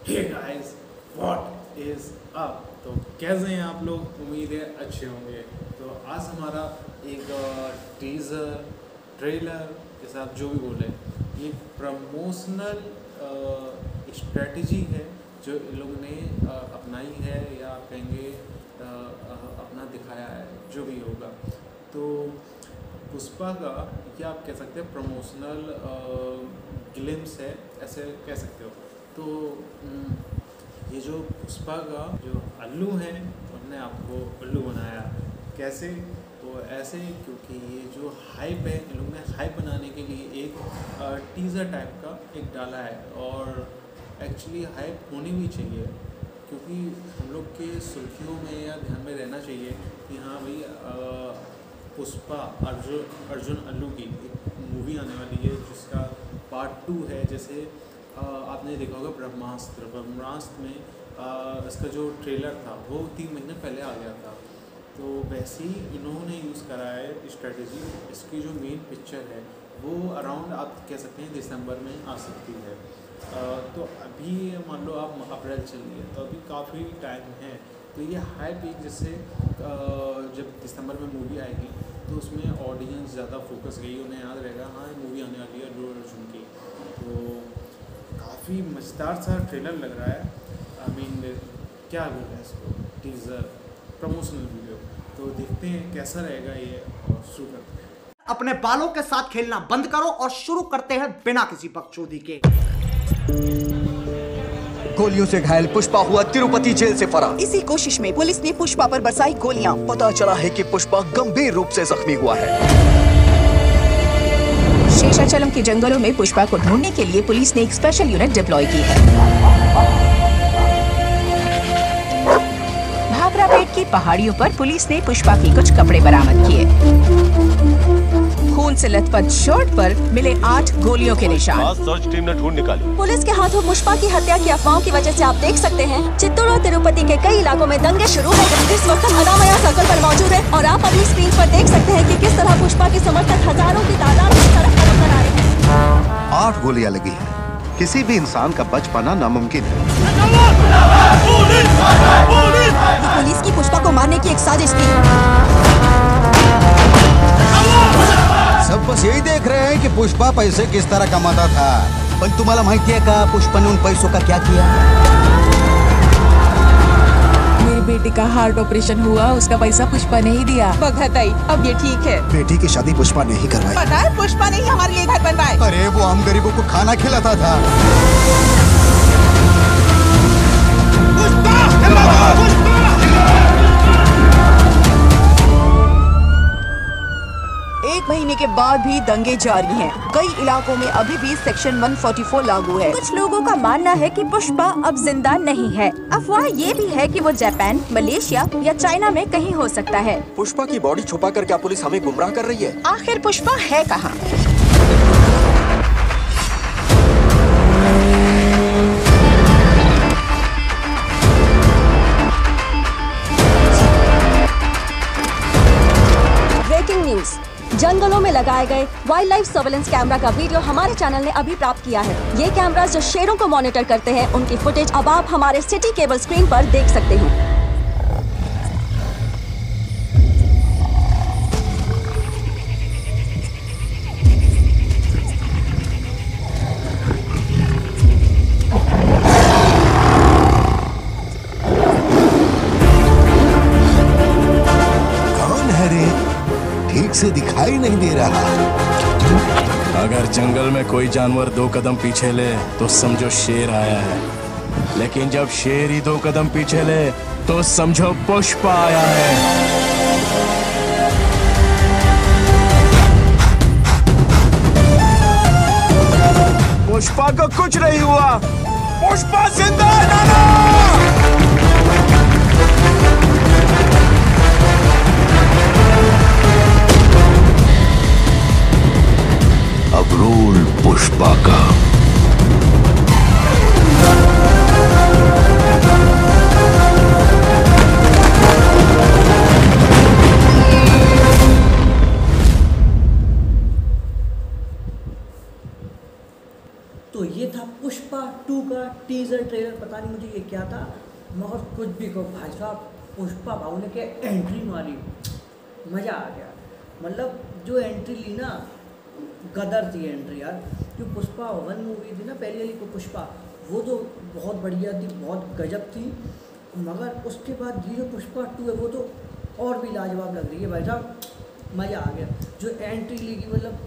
Hey guys, what is up. तो कैसे हैं आप लोग? उम्मीद है अच्छे होंगे। तो आज हमारा एक टीज़र ट्रेलर जैसे आप जो भी बोले, ये प्रमोशनल स्ट्रेटजी है जो इन लोगों ने अपनाई है या कहेंगे अपना दिखाया है, जो भी होगा। तो पुष्पा का या आप कह सकते हैं प्रमोशनल ग्लिम्स है, ऐसे कह सकते हो। तो ये जो पुष्पा का जो अल्लू है, उन्होंने आपको उल्लू बनाया। कैसे? तो ऐसे क्योंकि ये जो हाइप है, इन लोगों ने हाइप बनाने के लिए एक टीज़र टाइप का एक डाला है। और एक्चुअली हाइप होनी भी चाहिए, क्योंकि हम लोग के सुर्खियों में या ध्यान में रहना चाहिए कि हाँ भाई, पुष्पा अर्जुन अल्लू की एक मूवी आने वाली है जिसका पार्ट 2 है। जैसे आपने देखा होगा ब्रह्मास्त्र में इसका जो ट्रेलर था वो 3 महीने पहले आ गया था। तो वैसे ही इन्होंने यूज़ करा है स्ट्रेटजी। इसकी जो मेन पिक्चर है वो अराउंड आप कह सकते हैं दिसंबर में आ सकती है। तो अभी मान लो आप अप्रैल चल रही है, तो अभी काफ़ी टाइम है। तो ये हाइप एक जैसे जब दिसंबर में मूवी आएगी तो उसमें ऑडियंस ज़्यादा फोकस गई, उन्हें याद रहेगा हाँ ये मूवी आने वाली है अल्लू अर्जुन की। तो काफ़ी मज़ेदार सा ट्रेलर लग रहा है। आई मीन क्या बोल रहे हैं इसको, टीज़र प्रमोशनल वीडियो। तो देखते हैं कैसा रहेगा ये, और शुरू करते हैं। अपने बालों के साथ खेलना बंद करो और शुरू करते हैं बिना किसी बकचोदी के। गोलियों से घायल पुष्पा हुआ तिरुपति जेल से फरार। इसी कोशिश में पुलिस ने पुष्पा पर बरसाई गोलियां। पता चला है कि पुष्पा गंभीर रूप से जख्मी हुआ है। शेषाचलम के जंगलों में पुष्पा को ढूंढने के लिए पुलिस ने एक स्पेशल यूनिट डिप्लॉय की है। भाखरापेट की पहाड़ियों पर पुलिस ने पुष्पा के कुछ कपड़े बरामद किए। खून से लथपथ शर्ट पर मिले 8 गोलियों के निशान। सर्च टीम ने ढूंढ निकाली। पुलिस के हाथों पुष्पा की हत्या की अफवाहों की वजह से आप देख सकते हैं चित्तूर और तिरुपति के कई इलाकों में दंगे शुरू है। इस वक्त हम अनामया सर्कल पर मौजूद हैं और आप अपनी स्क्रीन पर देख सकते हैं कि किस तरह पुष्पा के समर्थक हजारों की तादाद में सड़क पर नजर आ रहे हैं। 8 गोलियां लगी हैं। किसी भी इंसान का बच पाना नामुमकिन है। पुलिस की पुष्पा को मारने की एक साजिश थी। सब बस यही देख रहे हैं कि पुष्पा पैसे किस तरह कमाता था। पण तुम्हाला माहिती आहे का पुष्पा ने उन पैसों का क्या किया? मेरी बेटी का हार्ट ऑपरेशन हुआ, उसका पैसा पुष्पा ने ही दिया। बघताई, अब ये ठीक है। बेटी की शादी पुष्पा ने ही करवाई। पता है पुष्पा ने ही हमारे लिए घर बनवाए। अरे वो हम गरीबों को खाना खिलाता था। एक महीने के बाद भी दंगे जारी हैं। कई इलाकों में अभी भी सेक्शन 144 लागू है। कुछ लोगों का मानना है कि पुष्पा अब जिंदा नहीं है। अफवाह ये भी है कि वो जापान, मलेशिया या चाइना में कहीं हो सकता है। पुष्पा की बॉडी छुपाकर क्या पुलिस हमें गुमराह कर रही है? आखिर पुष्पा है कहाँ? ब्रेकिंग न्यूज, जंगलों में लगाए गए वाइल्ड लाइफ सर्वेलेंस कैमरा का वीडियो हमारे चैनल ने अभी प्राप्त किया है। ये कैमरा जो शेरों को मॉनिटर करते हैं, उनकी फुटेज अब आप हमारे सिटी केबल स्क्रीन पर देख सकते हैं। कौन है रे? ठीक से दिखाई नहीं दे रहा। अगर जंगल में कोई जानवर 2 कदम पीछे ले तो समझो शेर आया है, लेकिन जब शेर ही 2 कदम पीछे ले तो समझो पुष्पा आया है। पुष्पा को कुछ नहीं हुआ, पुष्पा जिंदा है नाना। अब रोल पुष्पा का। तो ये था पुष्पा 2 का टीजर टीजर ट्रेलर पता नहीं मुझे ये क्या था, मगर कुछ भी कहो भाई साहब, पुष्पा भाऊ ने क्या एंट्री मारी, मज़ा आ गया। मतलब जो एंट्री ली ना, गदर थी एंट्री यार। जो पुष्पा 1 मूवी थी ना, पहली वाली को पुष्पा, वो तो बहुत बढ़िया थी, बहुत गजब थी, मगर उसके बाद ये जो पुष्पा 2 है वो तो और भी लाजवाब लग रही है भाई साहब, मज़ा आ गया। जो एंट्री ली की मतलब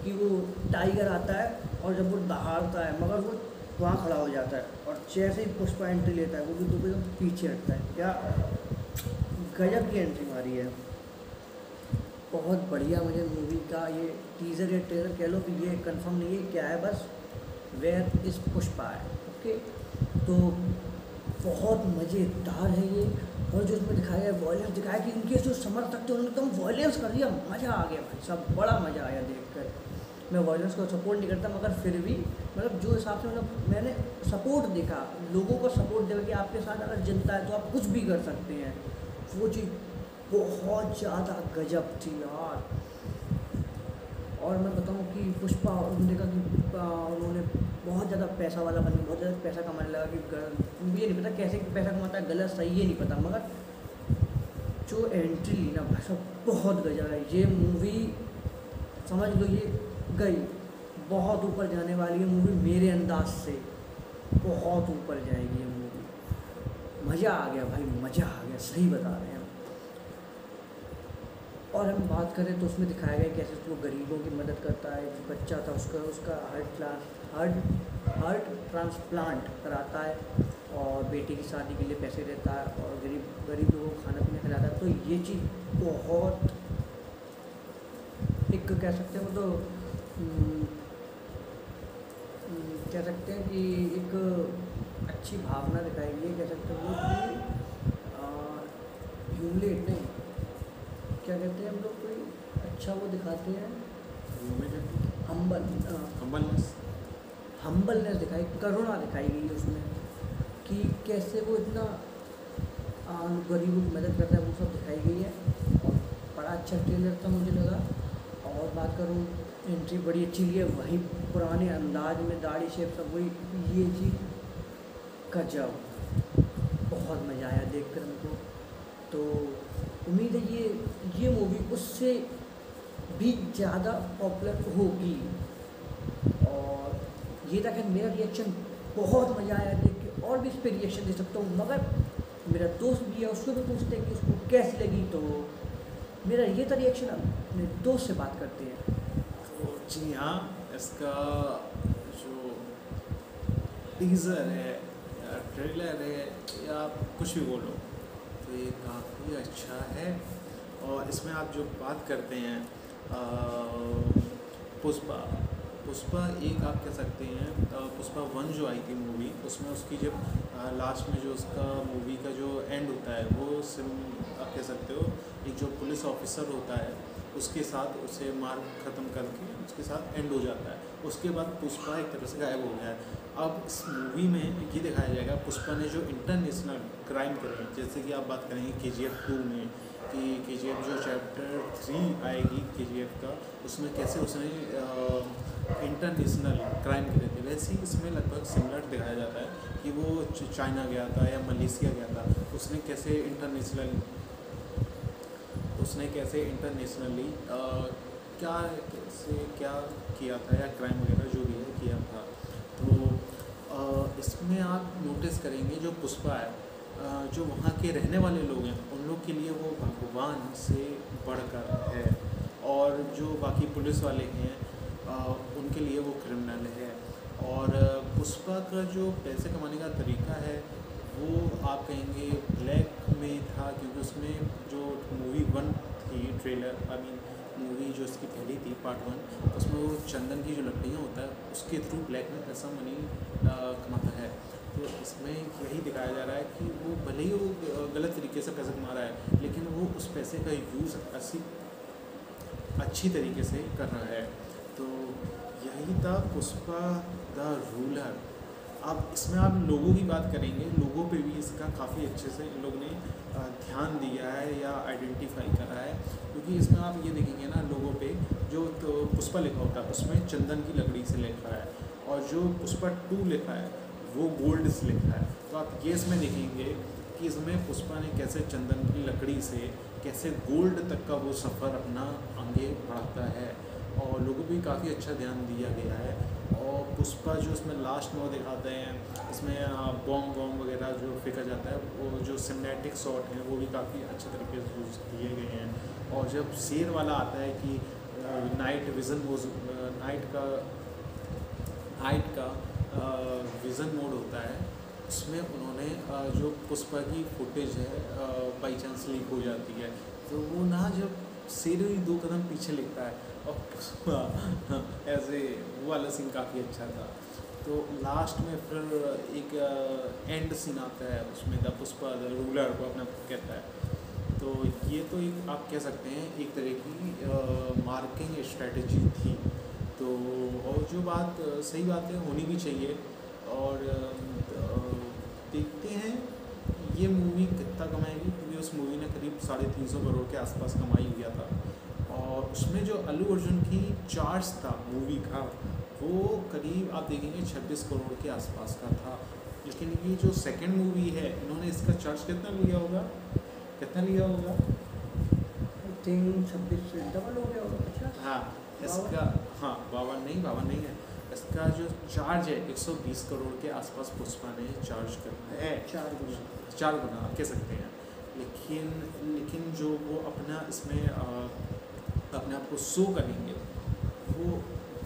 कि वो टाइगर आता है और जब वो दहाड़ता है मगर वो वहाँ खड़ा हो जाता है, और जैसे ही पुष्पा एंट्री लेता है वो भी तो एकदम पीछे हटता है, क्या गजब की एंट्री मारी है। बहुत बढ़िया मुझे मूवी का ये टीज़र या ट्रेलर कह लो कि ये कंफर्म नहीं है क्या है, बस वेयर इज़ पुष्पा है। ओके, तो बहुत मज़ेदार है ये। और जो इसमें दिखाया है वॉयलेंस दिखाया कि इनके जो समर्थक थे उन्होंने एकदम वॉयलेंस कर दिया, मज़ा आ गया भाई साहब, बड़ा मज़ा आया देखकर। मैं वॉयलेंस को सपोर्ट नहीं करता, मगर फिर भी मतलब जो हिसाब से मतलब मैंने सपोर्ट देखा, लोगों को सपोर्ट देखा कि आपके साथ अगर जनता है तो आप कुछ भी कर सकते हैं, वो चीज़ बहुत ज़्यादा गजब थी यार। और मैं बताऊं कि पुष्पा उन्होंने कहा कि उन्होंने बहुत ज़्यादा पैसा वाला बन, बहुत ज़्यादा पैसा कमाने लगा कि मुझे नहीं पता कैसे पैसा कमाता है, गलत सही ये नहीं पता, मगर जो एंट्री ली ना भाई साहब बहुत गजब है। ये मूवी समझ लो ये गई, बहुत ऊपर जाने वाली है मूवी, मेरे अंदाज से बहुत ऊपर जाएगी ये मूवी। मज़ा आ गया भाई, मज़ा आ गया, सही बता रहे हैं। और हम बात करें तो उसमें दिखाया गया कैसे वो गरीबों की मदद करता है। जो बच्चा था उसका हार्ट ट्रांसप्लांट कराता है और बेटी की शादी के लिए पैसे देता है और गरीब लोगों को खाना पीना खिलाता है। तो ये चीज़ बहुत एक कह सकते हैं वो तो कह सकते हैं कि एक अच्छी भावना दिखाई गई है, कह सकते हैं वो कि ह्यूमिलेट नहीं, क्या कहते हैं हम लोग, कोई अच्छा वो दिखाते हैं, हम्बलनेस दिखाई, करुणा दिखाई गई है उसमें कि कैसे वो इतना गरीबों की मदद करता है, वो सब दिखाई गई है। और बड़ा अच्छा ट्रेलर था मुझे लगा। और बात करूँ एंट्री बड़ी अच्छी ली है, वही पुराने अंदाज में दाढ़ी शेप सब वही, ये चीज़ गजब, बहुत मज़ा आया देखकर हमको। तो उम्मीद है ये मूवी उससे भी ज़्यादा पॉपुलर होगी। और ये था कि मेरा रिएक्शन, बहुत मज़ा आया देख के, और भी इस पर रिएक्शन दे सकता हूँ, मगर मेरा दोस्त भी है उसको भी पूछते हैं कि उसको कैसी लगी, तो मेरा ये था रिएक्शन। अब मेरे दोस्त से बात करते हैं। तो जी हाँ, इसका जो टीज़र है या ट्रेलर है या कुछ भी बोलो, तो ये काफ़ी अच्छा है। और इसमें आप जो बात करते हैं पुष्पा एक आप कह सकते हैं, पुष्पा 1 जो आई थी मूवी, उसमें उसकी जब लास्ट में जो उसका मूवी का जो एंड होता है वो आप कह सकते हो एक जो पुलिस ऑफिसर होता है उसके साथ उसे मार ख़त्म करके उसके साथ एंड हो जाता है। उसके बाद पुष्पा एक तरह से गायब हो गया है। अब इस मूवी में ये दिखाया जाएगा पुष्पा ने जो इंटरनेशनल क्राइम करे, जैसे कि आप बात करेंगे KGF 2 में कि KGF जो चैप्टर 3 आएगी KGF का, उसमें कैसे उसने इंटरनेशनल क्राइम करे थे, वैसे ही इसमें लगभग सिमिलर दिखाया जाता है कि वो चाइना गया था या मलेशिया गया था, उसने कैसे इंटरनेशनली क्या किया था या क्राइम वगैरह जो भी है किया था। तो इसमें आप नोटिस करेंगे जो पुष्पा है, जो वहाँ के रहने वाले लोग हैं उन लोग के लिए वो भगवान से बढ़कर है, और जो बाकी पुलिस वाले हैं उनके लिए वो क्रिमिनल है। और पुष्पा का जो पैसे कमाने का तरीका है वो आप कहेंगे ब्लैक में था, क्योंकि उसमें जो मूवी 1 थी ट्रेलर मूवी जो इसकी पहली थी पार्ट 1, उसमें वो चंदन की जो लकड़ियाँ होता है उसके थ्रू ब्लैक में पैसा मनी कमाता है। तो इसमें यही दिखाया जा रहा है कि वो भले ही वो गलत तरीके से पैसा कमा रहा है, लेकिन वो उस पैसे का यूज़ अच्छी तरीके से कर रहा है। तो यही था पुष्पा द रूलर। अब इसमें आप लोगों की बात करेंगे, लोगों पे भी इसका काफ़ी अच्छे से इन लोग ने ध्यान दिया है या आइडेंटिफाई करा है, क्योंकि इसमें आप ये देखेंगे ना लोगों पे जो तो पुष्पा लिखा होता है उसमें चंदन की लकड़ी से लिखा है, और जो पुष्पा 2 लिखा है वो गोल्ड से लिखा है। तो आप ये इसमें देखेंगे कि इसमें पुष्पा ने कैसे चंदन की लकड़ी से कैसे गोल्ड तक का वो सफ़र अपना आगे बढ़ाता है, और लोगों भी काफ़ी अच्छा ध्यान दिया गया है। और पुष्पा जो इसमें लास्ट में वो दिखाते हैं, इसमें बॉम्ब वगैरह जो फेंका जाता है, वो जो सिनेमैटिक शॉट हैं वो भी काफ़ी अच्छे तरीके से यूज़ किए गए हैं। और जब शेर वाला आता है कि नाइट विज़न नाइट का विज़न मोड होता है, उसमें उन्होंने जो पुष्पा की फुटेज है बाई चांस लीक हो जाती है, तो वो ना जब शेर ही 2 कदम पीछे लिखता है और पुष्पा ऐसे, वो वाला सीन काफ़ी अच्छा था। तो लास्ट में फिर एक एंड सीन आता है, उसमें द पुष्पा द रूलर को अपना कहता है। तो ये तो एक आप कह सकते हैं एक तरह की मार्किंग स्ट्रेटजी थी। तो और जो बात सही बात है, होनी भी चाहिए। और देखते हैं ये मूवी कितना कमाएगी, क्योंकि उस मूवी ने करीब 350 करोड़ के आसपास कमाई किया था। और उसमें जो अल्लू अर्जुन की चार्ज था मूवी का, वो करीब आप देखेंगे 26 करोड़ के आसपास का था। लेकिन ये जो सेकंड मूवी है, इन्होंने इसका चार्ज कितना लिया होगा? आई थिंक 26 से डबल हो गया होगा। अच्छा हाँ, इसका 52 नहीं है। इसका जो चार्ज है 120 करोड़ के आसपास पुष्पा ने चार्ज करना है, 4 गुना आप कह सकते हैं। लेकिन जो वो अपना इसमें अपने आप को शो करेंगे, वो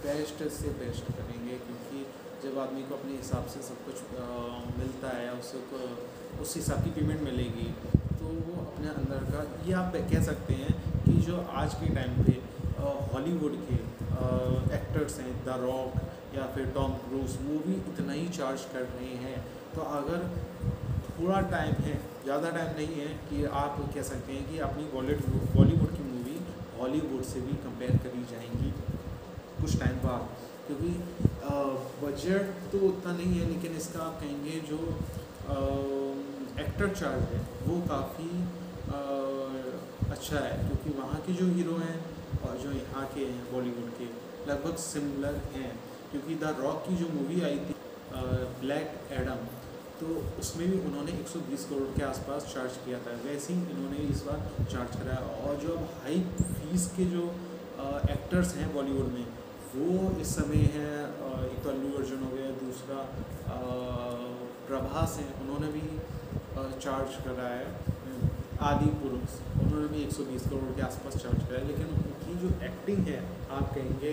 बेस्ट से बेस्ट करेंगे, क्योंकि जब आदमी को अपने हिसाब से सब कुछ मिलता है, उसको उस हिसाब की पेमेंट मिलेगी, तो वो अपने अंदर का, ये आप कह सकते हैं कि जो आज के टाइम पे हॉलीवुड के एक्टर्स हैं, द रॉक या फिर टॉम क्रूज, वो भी इतना ही चार्ज कर रहे हैं। तो अगर थोड़ा टाइम है, ज़्यादा टाइम नहीं है, कि आप कह सकते हैं कि अपनी बॉलीवुड की मूवी हॉलीवुड से भी कंपेयर करी जाएंगी कुछ टाइम बाद, क्योंकि बजट तो उतना नहीं है, लेकिन इसका आप कहेंगे जो एक्टर चार्ज है वो काफ़ी अच्छा है, क्योंकि वहाँ के जो हीरो हैं और जो यहाँ के हैं बॉलीवुड के, लगभग सिमिलर हैं। क्योंकि द रॉक की जो मूवी आई थी ब्लैक एडम, तो उसमें भी उन्होंने 120 करोड़ के आसपास चार्ज किया था, वैसे ही इन्होंने इस बार चार्ज कराया। और जो अब हाई फीस के जो एक्टर्स हैं बॉलीवुड में, वो इस समय हैं, एक तो अल्लू अर्जुन हो गया, दूसरा प्रभास हैं, उन्होंने भी चार्ज कराया है। आदि पुरुष, उन्होंने भी 120 करोड़ के आसपास चार्ज कराया। लेकिन उनकी जो एक्टिंग है, आप कहेंगे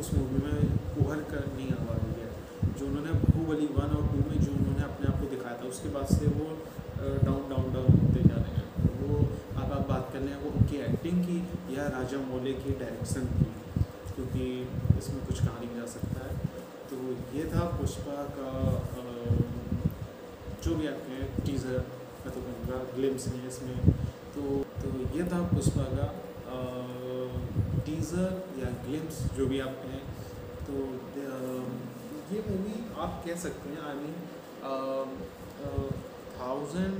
उस मूवी में उभर कर नहीं आ रही है। जो उन्होंने बाहुबली 1 और 2 में जो उन्होंने अपने आप को दिखाया था, उसके बाद से वो डाउन होते जा रहे हैं। वो आप बात कर लें वो उनकी एक्टिंग की या राजा मौली की डायरेक्शन की, क्योंकि इसमें कुछ कहा नहीं जा सकता है। तो ये था पुष्पा का जो भी आप कहें टीज़र, मैं तो कहूँगा ग्लिम्स है इसमें। तो ये था पुष्पा का टीज़र या ग्लिम्स, जो भी आप कहें। तो ये मूवी आप कह सकते हैं, आई मीन 1000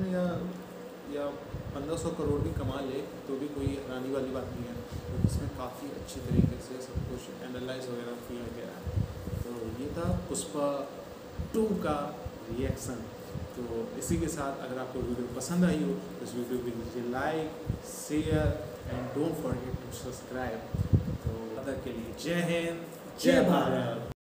या 1500 करोड़ भी कमा ले तो भी कोई हैरानी वाली बात नहीं है, क्योंकि इसमें काफ़ी अच्छी तरीके से सब कुछ एनालाइज वगैरह किया गया है। तो ये था पुष्पा 2 का रिएक्शन। तो इसी के साथ अगर आपको वीडियो पसंद आई हो तो इस वीडियो को दीजिए like, share and don't forget to subscribe. तो तब तक के लिए जय हिंद, जय भारत।